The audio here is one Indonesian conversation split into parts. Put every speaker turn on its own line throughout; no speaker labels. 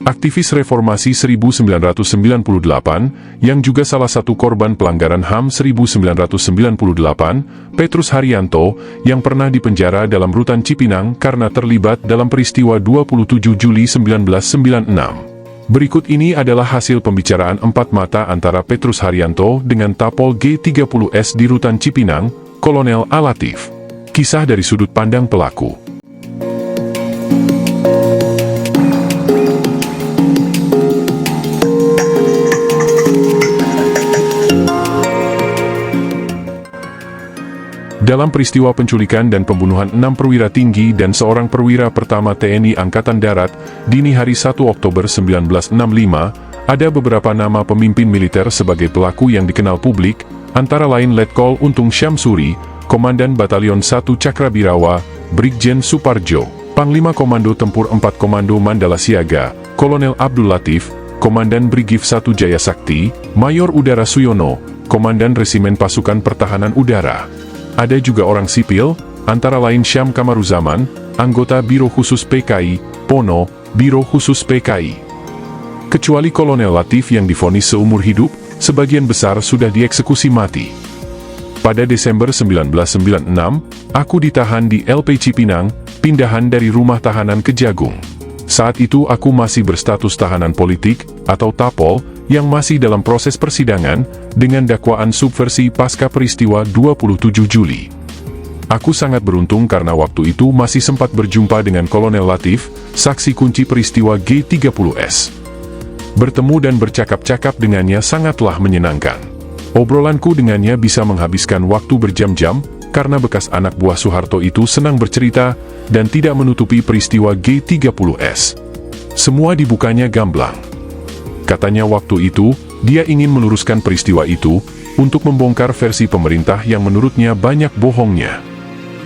Aktivis reformasi 1998, yang juga salah satu korban pelanggaran HAM 1998, Petrus Haryanto, yang pernah dipenjara dalam rutan Cipinang karena terlibat dalam peristiwa 27 Juli 1996. Berikut ini adalah hasil pembicaraan empat mata antara Petrus Haryanto dengan Tapol G30S di rutan Cipinang, Kolonel A. Latif. Kisah dari sudut pandang pelaku. Dalam peristiwa penculikan dan pembunuhan 6 perwira tinggi dan seorang perwira pertama TNI Angkatan Darat, dini hari 1 Oktober 1965, ada beberapa nama pemimpin militer sebagai pelaku yang dikenal publik, antara lain Letkol Untung Syamsuri, Komandan Batalion 1 Cakrabirawa, Brigjen Suparjo, Panglima Komando Tempur 4 Komando Mandala Siaga, Kolonel Abdul Latif, Komandan Brigif 1 Jaya Sakti, Mayor Udara Suyono, Komandan Resimen Pasukan Pertahanan Udara. Ada juga orang sipil, antara lain Syam Kamaruzaman, anggota Biro Khusus PKI, Pono, Biro Khusus PKI. Kecuali Kolonel Latif yang divonis seumur hidup, sebagian besar sudah dieksekusi mati. Pada Desember 1996, aku ditahan di LP Cipinang, pindahan dari rumah tahanan ke Jagung. Saat itu aku masih berstatus tahanan politik, atau Tapol, yang masih dalam proses persidangan, dengan dakwaan subversi pasca peristiwa 27 Juli. Aku sangat beruntung karena waktu itu masih sempat berjumpa dengan Kolonel Latif, saksi kunci peristiwa G30S. Bertemu dan bercakap-cakap dengannya sangatlah menyenangkan. Obrolanku dengannya bisa menghabiskan waktu berjam-jam, karena bekas anak buah Soeharto itu senang bercerita, dan tidak menutupi peristiwa G30S. Semua dibukanya gamblang. Katanya waktu itu, dia ingin meluruskan peristiwa itu, untuk membongkar versi pemerintah yang menurutnya banyak bohongnya.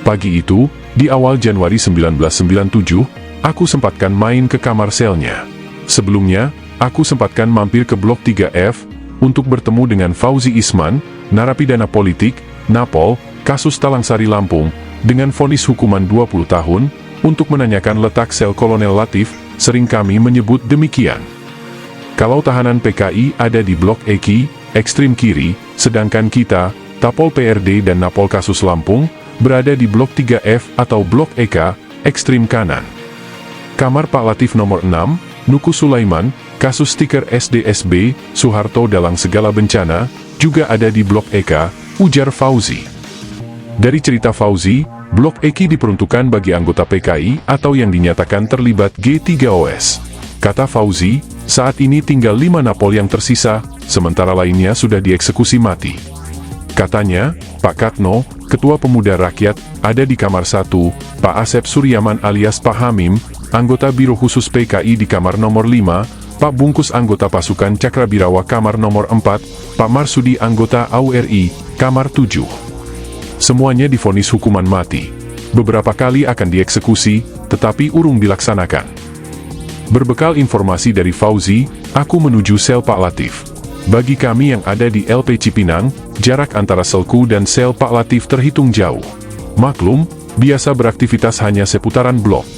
Pagi itu, di awal Januari 1997, aku sempatkan main ke kamar selnya. Sebelumnya, aku sempatkan mampir ke Blok 3F, untuk bertemu dengan Fauzi Isman, narapidana politik, Napol, kasus Talangsari Lampung, dengan vonis hukuman 20 tahun, untuk menanyakan letak sel Kolonel Latif, sering kami menyebut demikian. Kalau tahanan PKI ada di Blok EKI, ekstrim kiri, sedangkan kita, Tapol PRD dan Napol kasus Lampung, berada di Blok 3F atau Blok EK, ekstrim kanan. Kamar Pak Latif nomor 6, Nuku Sulaiman, kasus stiker SDSB, Soeharto dalam segala bencana, juga ada di Blok EK, ujar Fauzi. Dari cerita Fauzi, Blok EKI diperuntukkan bagi anggota PKI atau yang dinyatakan terlibat G30S. Kata Fauzi, saat ini tinggal 5 Napol yang tersisa, sementara lainnya sudah dieksekusi mati. Katanya, Pak Katno, Ketua Pemuda Rakyat, ada di kamar 1, Pak Asep Suryaman alias Pak Hamim, anggota Biro Khusus PKI di kamar nomor 5, Pak Bungkus anggota Pasukan Cakrabirawa kamar nomor 4, Pak Marsudi anggota AURI, kamar 7. Semuanya divonis hukuman mati. Beberapa kali akan dieksekusi, tetapi urung dilaksanakan. Berbekal informasi dari Fauzi, aku menuju sel Pak Latif. Bagi kami yang ada di LP Cipinang, jarak antara selku dan sel Pak Latif terhitung jauh. Maklum, biasa beraktivitas hanya seputaran blok.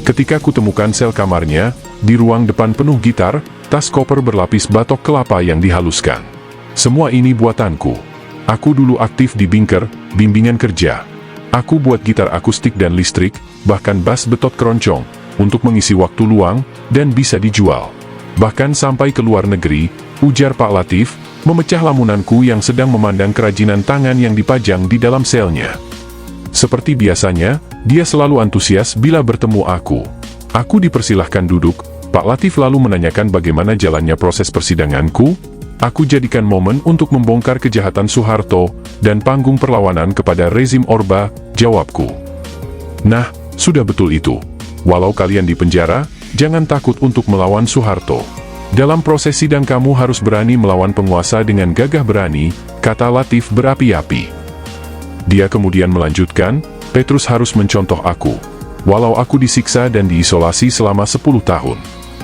Ketika kutemukan sel kamarnya, di ruang depan penuh gitar, tas koper berlapis batok kelapa yang dihaluskan. Semua ini buatanku. Aku dulu aktif di Binker, bimbingan kerja. Aku buat gitar akustik dan listrik, bahkan bass betot keroncong, untuk mengisi waktu luang, dan bisa dijual. Bahkan sampai ke luar negeri, ujar Pak Latif, memecah lamunanku yang sedang memandang kerajinan tangan yang dipajang di dalam selnya. Seperti biasanya, dia selalu antusias bila bertemu aku. Aku dipersilahkan duduk, Pak Latif lalu menanyakan bagaimana jalannya proses persidanganku. Aku jadikan momen untuk membongkar kejahatan Soeharto, dan panggung perlawanan kepada rezim Orba, jawabku. Nah, sudah betul itu. Walau kalian di penjara, jangan takut untuk melawan Soeharto. Dalam proses sidang kamu harus berani melawan penguasa dengan gagah berani, kata Latif berapi-api. Dia kemudian melanjutkan, Petrus harus mencontoh aku. Walau aku disiksa dan diisolasi selama 10 tahun.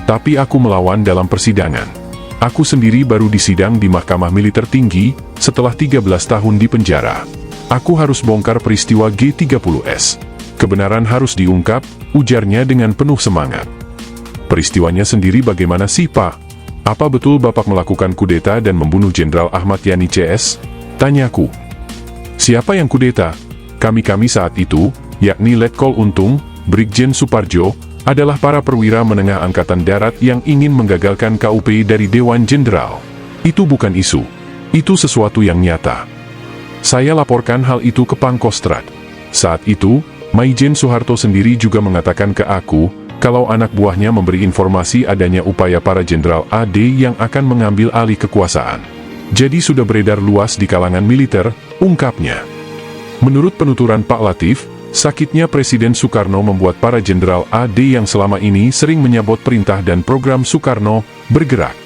Tapi aku melawan dalam persidangan. Aku sendiri baru disidang di Mahkamah Militer Tinggi, setelah 13 tahun di penjara. Aku harus bongkar peristiwa G30S. Kebenaran harus diungkap, ujarnya dengan penuh semangat. Peristiwanya sendiri bagaimana sih, Pak? Apa betul Bapak melakukan kudeta dan membunuh Jenderal Ahmad Yani CS? Tanyaku. Siapa yang kudeta? Kami-kami saat itu, yakni Letkol Untung, Brigjen Suparjo, adalah para perwira menengah Angkatan Darat yang ingin menggagalkan KUP dari Dewan Jenderal. Itu bukan isu. Itu sesuatu yang nyata. Saya laporkan hal itu ke Pangkostrat. Saat itu, Maijen Soeharto sendiri juga mengatakan ke aku, kalau anak buahnya memberi informasi adanya upaya para Jenderal AD yang akan mengambil alih kekuasaan. Jadi sudah beredar luas di kalangan militer, ungkapnya. Menurut penuturan Pak Latif, sakitnya Presiden Soekarno membuat para Jenderal AD yang selama ini sering menyabot perintah dan program Soekarno bergerak.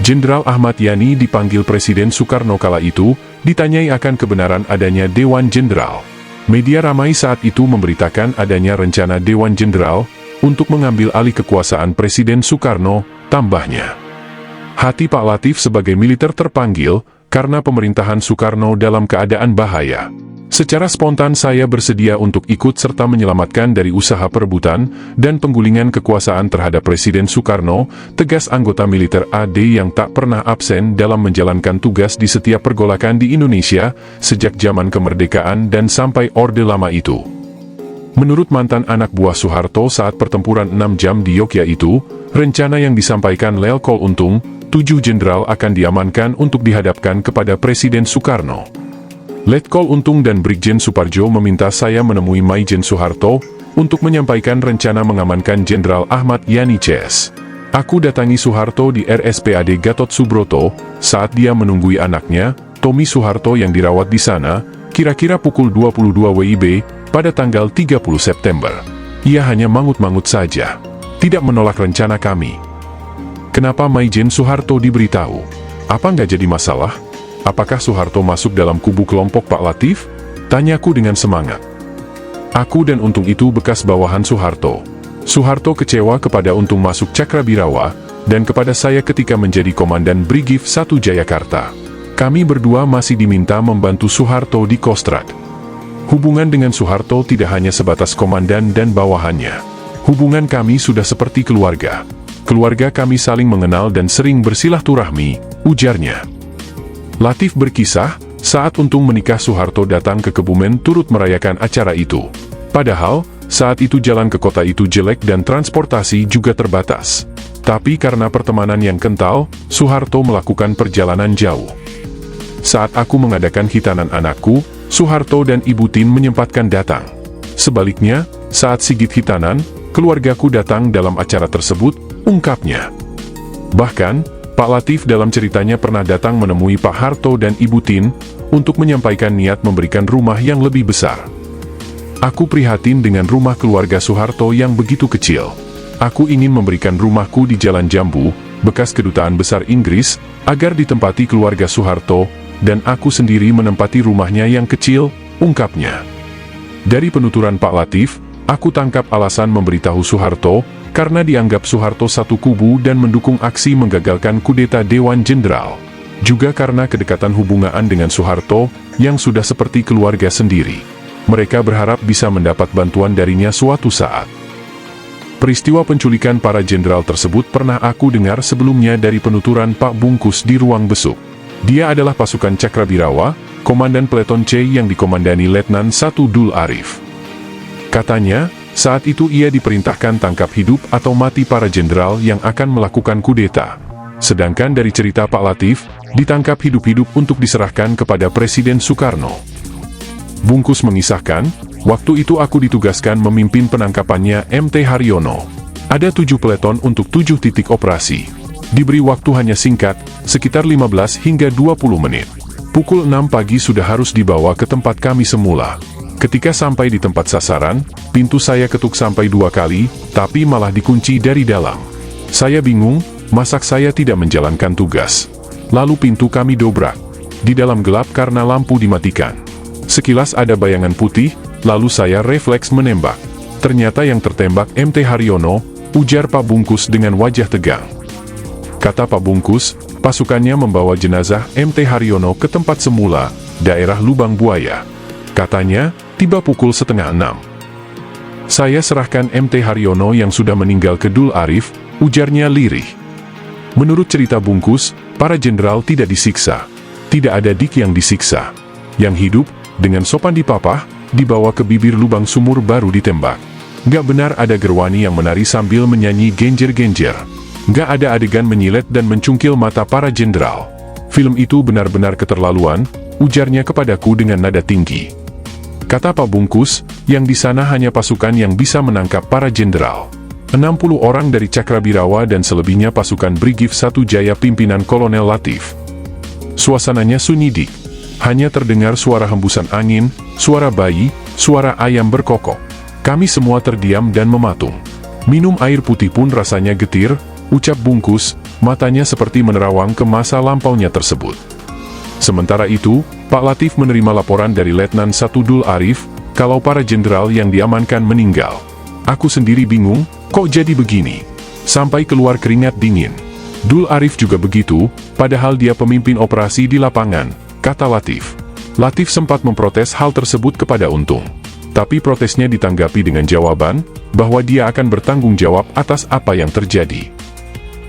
Jenderal Ahmad Yani dipanggil Presiden Soekarno kala itu, ditanyai akan kebenaran adanya Dewan Jenderal. Media ramai saat itu memberitakan adanya rencana Dewan Jenderal untuk mengambil alih kekuasaan Presiden Soekarno, tambahnya. Hati Pak Latif sebagai militer terpanggil karena pemerintahan Soekarno dalam keadaan bahaya. Secara spontan saya bersedia untuk ikut serta menyelamatkan dari usaha perebutan dan penggulingan kekuasaan terhadap Presiden Soekarno, tegas anggota militer AD yang tak pernah absen dalam menjalankan tugas di setiap pergolakan di Indonesia sejak zaman kemerdekaan dan sampai Orde Lama itu. Menurut mantan anak buah Soeharto saat pertempuran 6 jam di Yogyakarta itu, rencana yang disampaikan Letkol Untung, 7 jenderal akan diamankan untuk dihadapkan kepada Presiden Soekarno. Letkol Untung dan Brigjen Suparjo meminta saya menemui Maijen Soeharto untuk menyampaikan rencana mengamankan Jenderal Ahmad Yani CS. Aku datangi Soeharto di RSPAD Gatot Subroto saat dia menunggui anaknya, Tommy Soeharto yang dirawat di sana, kira-kira pukul 22 WIB, pada tanggal 30 September. Ia hanya mangut-mangut saja. Tidak menolak rencana kami. Kenapa Maijen Soeharto diberitahu? Apa nggak jadi masalah? Apakah Soeharto masuk dalam kubu kelompok Pak Latif? Tanyaku dengan semangat. Aku dan Untung itu bekas bawahan Soeharto. Soeharto kecewa kepada Untung masuk Cakrabirawa, dan kepada saya ketika menjadi Komandan Brigif 1 Jayakarta. Kami berdua masih diminta membantu Soeharto di Kostrad. Hubungan dengan Soeharto tidak hanya sebatas komandan dan bawahannya. Hubungan kami sudah seperti keluarga. Keluarga kami saling mengenal dan sering bersilaturahmi, ujarnya. Latif berkisah, saat Untung menikah Soeharto datang ke Kebumen turut merayakan acara itu. Padahal, saat itu jalan ke kota itu jelek dan transportasi juga terbatas. Tapi karena pertemanan yang kental, Soeharto melakukan perjalanan jauh. Saat aku mengadakan hitanan anakku, Soeharto dan Ibu Tin menyempatkan datang. Sebaliknya, saat Sigit hitanan, keluargaku datang dalam acara tersebut, ungkapnya. Bahkan, Pak Latif dalam ceritanya pernah datang menemui Pak Harto dan Ibu Tin untuk menyampaikan niat memberikan rumah yang lebih besar. Aku prihatin dengan rumah keluarga Soeharto yang begitu kecil. Aku ingin memberikan rumahku di Jalan Jambu, bekas Kedutaan Besar Inggris, agar ditempati keluarga Soeharto, dan aku sendiri menempati rumahnya yang kecil, ungkapnya. Dari penuturan Pak Latif, aku tangkap alasan memberitahu Soeharto, karena dianggap Soeharto satu kubu dan mendukung aksi menggagalkan kudeta Dewan Jenderal. Juga karena kedekatan hubungan dengan Soeharto, yang sudah seperti keluarga sendiri. Mereka berharap bisa mendapat bantuan darinya suatu saat. Peristiwa penculikan para jenderal tersebut pernah aku dengar sebelumnya dari penuturan Pak Bungkus di ruang besuk. Dia adalah pasukan Cakrabirawa, Komandan Peleton C yang dikomandani Letnan 1 Dul Arif. Katanya, saat itu ia diperintahkan tangkap hidup atau mati para jenderal yang akan melakukan kudeta. Sedangkan dari cerita Pak Latif, ditangkap hidup-hidup untuk diserahkan kepada Presiden Soekarno. Bungkus mengisahkan, waktu itu aku ditugaskan memimpin penangkapannya MT Haryono. Ada 7 peleton untuk 7 titik operasi. Diberi waktu hanya singkat, sekitar 15 hingga 20 menit. Pukul 6 pagi sudah harus dibawa ke tempat kami semula. Ketika sampai di tempat sasaran, pintu saya ketuk sampai 2 kali, tapi malah dikunci dari dalam. Saya bingung, masak saya tidak menjalankan tugas. Lalu pintu kami dobrak. Di dalam gelap karena lampu dimatikan. Sekilas ada bayangan putih, lalu saya refleks menembak. Ternyata yang tertembak MT Haryono, ujar Pak Bungkus dengan wajah tegang. Kata Pak Bungkus, pasukannya membawa jenazah MT Haryono ke tempat semula, daerah Lubang Buaya. Katanya, tiba pukul 5:30. Saya serahkan MT Haryono yang sudah meninggal ke Dul Arif, ujarnya lirih. Menurut cerita Bungkus, para jenderal tidak disiksa. Tidak ada dik yang disiksa. Yang hidup, dengan sopan dipapah, dibawa ke bibir lubang sumur baru ditembak. Gak benar ada Gerwani yang menari sambil menyanyi genjer-genjer. Gak ada adegan menyilet dan mencungkil mata para jenderal. Film itu benar-benar keterlaluan, ujarnya kepadaku dengan nada tinggi. Kata Pak Bungkus, yang di sana hanya pasukan yang bisa menangkap para jenderal. 60 orang dari Cakrabirawa dan selebihnya pasukan Brigif 1 Jaya pimpinan Kolonel Latif. Suasananya sunyi dik. Hanya terdengar suara hembusan angin, suara bayi, suara ayam berkokok. Kami semua terdiam dan mematung. Minum air putih pun rasanya getir, ucap Bungkus, matanya seperti menerawang ke masa lampaunya tersebut. Sementara itu, Pak Latif menerima laporan dari Letnan 1 Dul Arif, kalau para jenderal yang diamankan meninggal. Aku sendiri bingung, kok jadi begini? Sampai keluar keringat dingin. Dul Arif juga begitu, padahal dia pemimpin operasi di lapangan, kata Latif. Latif sempat memprotes hal tersebut kepada Untung. Tapi protesnya ditanggapi dengan jawaban, bahwa dia akan bertanggung jawab atas apa yang terjadi.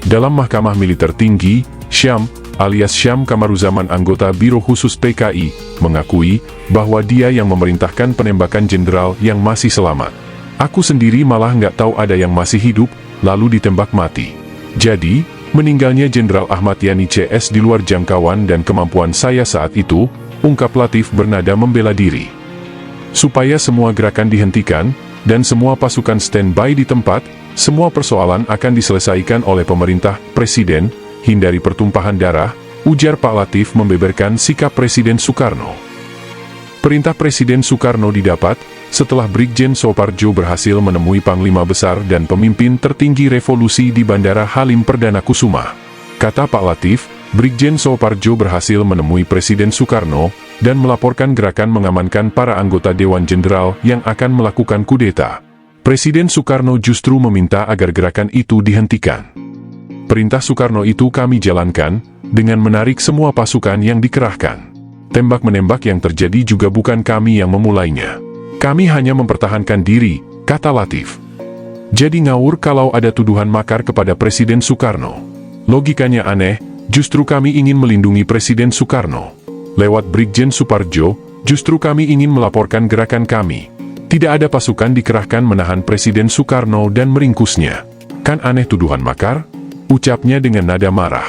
Dalam Mahkamah Militer Tinggi, Syam, alias Syam Kamaruzaman anggota Biro Khusus PKI, mengakui bahwa dia yang memerintahkan penembakan jenderal yang masih selamat. Aku sendiri malah nggak tahu ada yang masih hidup, lalu ditembak mati. Jadi, meninggalnya Jenderal Ahmad Yani CS di luar jangkauan dan kemampuan saya saat itu, ungkap Latif bernada membela diri. Supaya semua gerakan dihentikan, dan semua pasukan standby di tempat, semua persoalan akan diselesaikan oleh pemerintah, Presiden, hindari pertumpahan darah, ujar Pak Latif membeberkan sikap Presiden Soekarno. Perintah Presiden Soekarno didapat, setelah Brigjen Soeparjo berhasil menemui Panglima Besar dan pemimpin tertinggi revolusi di Bandara Halim Perdana Kusuma. Kata Pak Latif, Brigjen Soeparjo berhasil menemui Presiden Soekarno, dan melaporkan gerakan mengamankan para anggota Dewan Jenderal yang akan melakukan kudeta. Presiden Soekarno justru meminta agar gerakan itu dihentikan. Perintah Soekarno itu kami jalankan, dengan menarik semua pasukan yang dikerahkan. Tembak-menembak yang terjadi juga bukan kami yang memulainya. Kami hanya mempertahankan diri, kata Latif. Jadi ngawur kalau ada tuduhan makar kepada Presiden Soekarno. Logikanya aneh, justru kami ingin melindungi Presiden Soekarno. Lewat Brigjen Soeparjo, justru kami ingin melaporkan gerakan kami. Tidak ada pasukan dikerahkan menahan Presiden Soekarno dan meringkusnya. Kan aneh tuduhan makar? Ucapnya dengan nada marah.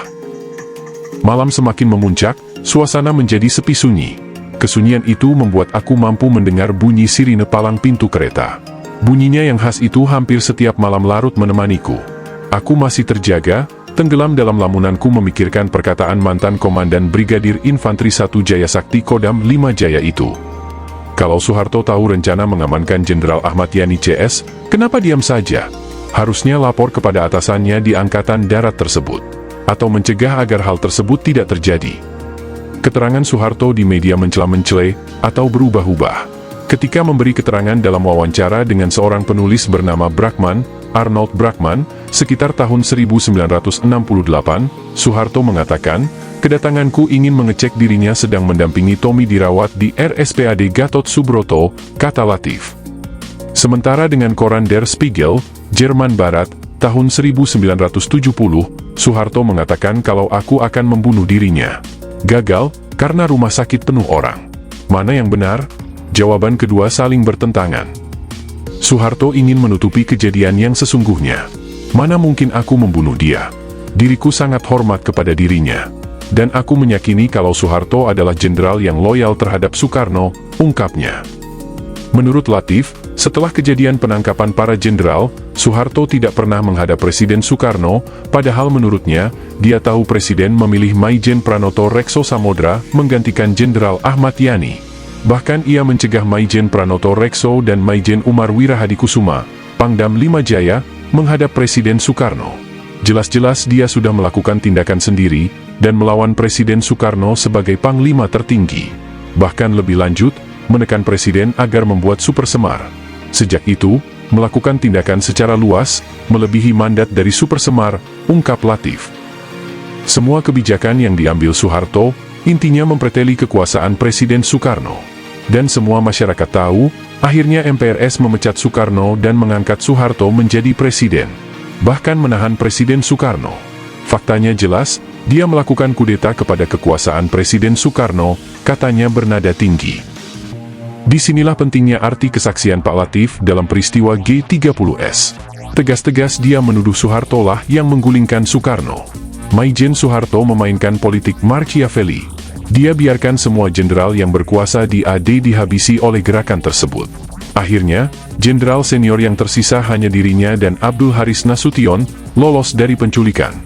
Malam semakin memuncak, suasana menjadi sepi sunyi. Kesunyian itu membuat aku mampu mendengar bunyi sirine palang pintu kereta. Bunyinya yang khas itu hampir setiap malam larut menemaniku. Aku masih terjaga, tenggelam dalam lamunanku memikirkan perkataan mantan Komandan Brigadir Infanteri 1 Jaya Sakti Kodam 5 Jaya itu. Kalau Soeharto tahu rencana mengamankan Jenderal Ahmad Yani CS, kenapa diam saja? Harusnya lapor kepada atasannya di Angkatan Darat tersebut, atau mencegah agar hal tersebut tidak terjadi. Keterangan Soeharto di media mencela-mencela, atau berubah-ubah. Ketika memberi keterangan dalam wawancara dengan seorang penulis bernama Brakman, Arnold Brakman, sekitar tahun 1968, Soeharto mengatakan, kedatanganku ingin mengecek dirinya sedang mendampingi Tommy dirawat di RSPAD Gatot Subroto, kata Latif. Sementara dengan koran Der Spiegel, Jerman Barat, tahun 1970, Soeharto mengatakan kalau aku akan membunuh dirinya. Gagal, karena rumah sakit penuh orang. Mana yang benar? Jawaban kedua saling bertentangan. Soeharto ingin menutupi kejadian yang sesungguhnya. Mana mungkin aku membunuh dia? Diriku sangat hormat kepada dirinya. Dan aku meyakini kalau Soeharto adalah jenderal yang loyal terhadap Soekarno, ungkapnya. Menurut Latif, setelah kejadian penangkapan para jenderal, Soeharto tidak pernah menghadap Presiden Soekarno, padahal menurutnya, dia tahu Presiden memilih Maijen Pranoto Rekso Samodra menggantikan Jenderal Ahmad Yani. Bahkan ia mencegah Maijen Pranoto Rekso dan Maijen Umar Wirahadikusuma, Pangdam 5 Jaya, menghadap Presiden Soekarno. Jelas-jelas dia sudah melakukan tindakan sendiri, dan melawan Presiden Soekarno sebagai Panglima tertinggi. Bahkan lebih lanjut, menekan Presiden agar membuat Super Semar. Sejak itu, melakukan tindakan secara luas, melebihi mandat dari Super Semar, ungkap Latif. Semua kebijakan yang diambil Soeharto, intinya mempreteli kekuasaan Presiden Soekarno. dan semua masyarakat tahu, akhirnya MPRS memecat Soekarno dan mengangkat Soeharto menjadi presiden. Bahkan menahan Presiden Soekarno. Faktanya jelas, dia melakukan kudeta kepada kekuasaan Presiden Soekarno, katanya bernada tinggi. Disinilah pentingnya arti kesaksian Pak Latif dalam peristiwa G30S. Tegas-tegas dia menuduh Soeharto lah yang menggulingkan Soekarno. Maijen Soeharto memainkan politik Machiavelli. Dia biarkan semua jenderal yang berkuasa di AD dihabisi oleh gerakan tersebut. Akhirnya, jenderal senior yang tersisa hanya dirinya dan Abdul Haris Nasution lolos dari penculikan.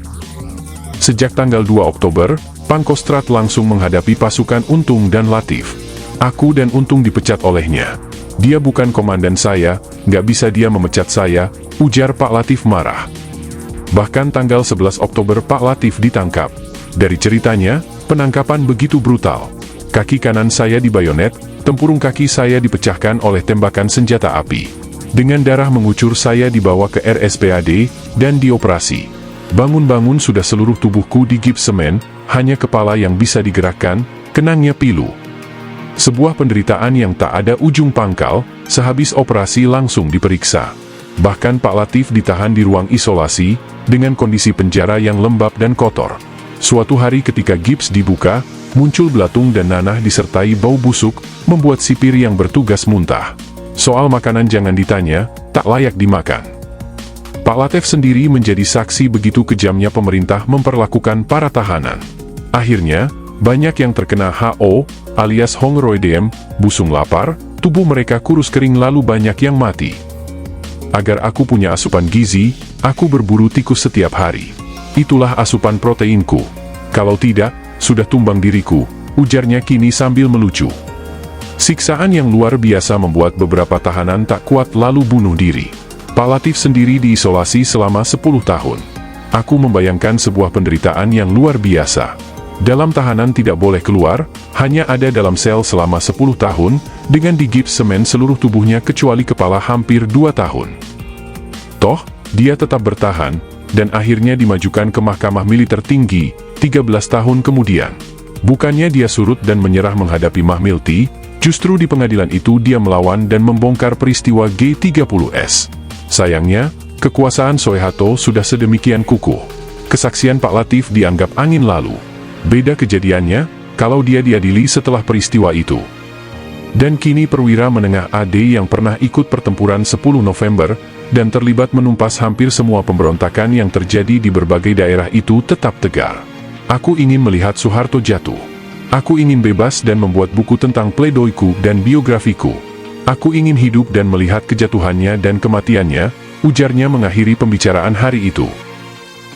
Sejak tanggal 2 Oktober, Pangkostrat langsung menghadapi pasukan Untung dan Latif. Aku dan Untung dipecat olehnya. Dia bukan komandan saya, nggak bisa dia memecat saya, ujar Pak Latif marah. Bahkan tanggal 11 Oktober Pak Latif ditangkap. Dari ceritanya, penangkapan begitu brutal. Kaki kanan saya dibayonet, tempurung kaki saya dipecahkan oleh tembakan senjata api. Dengan darah mengucur saya dibawa ke RSPAD dan dioperasi. Bangun-bangun sudah seluruh tubuhku digips semen, hanya kepala yang bisa digerakkan, kenangnya pilu. Sebuah penderitaan yang tak ada ujung pangkal, sehabis operasi langsung diperiksa. Bahkan Pak Latif ditahan di ruang isolasi, dengan kondisi penjara yang lembab dan kotor. Suatu hari ketika gips dibuka, muncul belatung dan nanah disertai bau busuk, membuat sipir yang bertugas muntah. Soal makanan jangan ditanya, tak layak dimakan. Pak Latif sendiri menjadi saksi begitu kejamnya pemerintah memperlakukan para tahanan. Akhirnya, banyak yang terkena HO, alias Hongroideum, busung lapar, tubuh mereka kurus kering lalu banyak yang mati. Agar aku punya asupan gizi, aku berburu tikus setiap hari. Itulah asupan proteinku. Kalau tidak, sudah tumbang diriku, ujarnya kini sambil melucu. Siksaan yang luar biasa membuat beberapa tahanan tak kuat lalu bunuh diri. Pak Latif sendiri diisolasi selama 10 tahun. Aku membayangkan sebuah penderitaan yang luar biasa. Dalam tahanan tidak boleh keluar, hanya ada dalam sel selama 10 tahun, dengan digips semen seluruh tubuhnya kecuali kepala hampir 2 tahun. Toh, dia tetap bertahan, dan akhirnya dimajukan ke Mahkamah Militer Tinggi, 13 tahun kemudian. Bukannya dia surut dan menyerah menghadapi Mahmilti, justru di pengadilan itu dia melawan dan membongkar peristiwa G30S. Sayangnya, kekuasaan Soeharto sudah sedemikian kukuh. Kesaksian Pak Latif dianggap angin lalu. Beda kejadiannya, kalau dia diadili setelah peristiwa itu. Dan kini perwira menengah AD yang pernah ikut pertempuran 10 November, dan terlibat menumpas hampir semua pemberontakan yang terjadi di berbagai daerah itu tetap tegar. Aku ingin melihat Soeharto jatuh. Aku ingin bebas dan membuat buku tentang pledoiku dan biografiku. Aku ingin hidup dan melihat kejatuhannya dan kematiannya, ujarnya mengakhiri pembicaraan hari itu.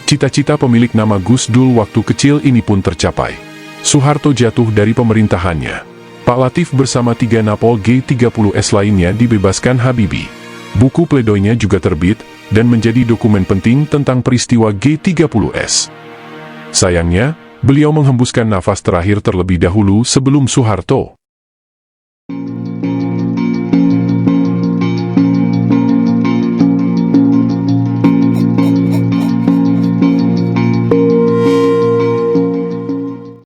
Cita-cita pemilik nama Gus Dur waktu kecil ini pun tercapai. Soeharto jatuh dari pemerintahannya. Pak Latif bersama 3 Napol G30S lainnya dibebaskan Habibie. Buku pledoinya juga terbit, dan menjadi dokumen penting tentang peristiwa G30S. Sayangnya, beliau menghembuskan nafas terakhir terlebih dahulu sebelum Soeharto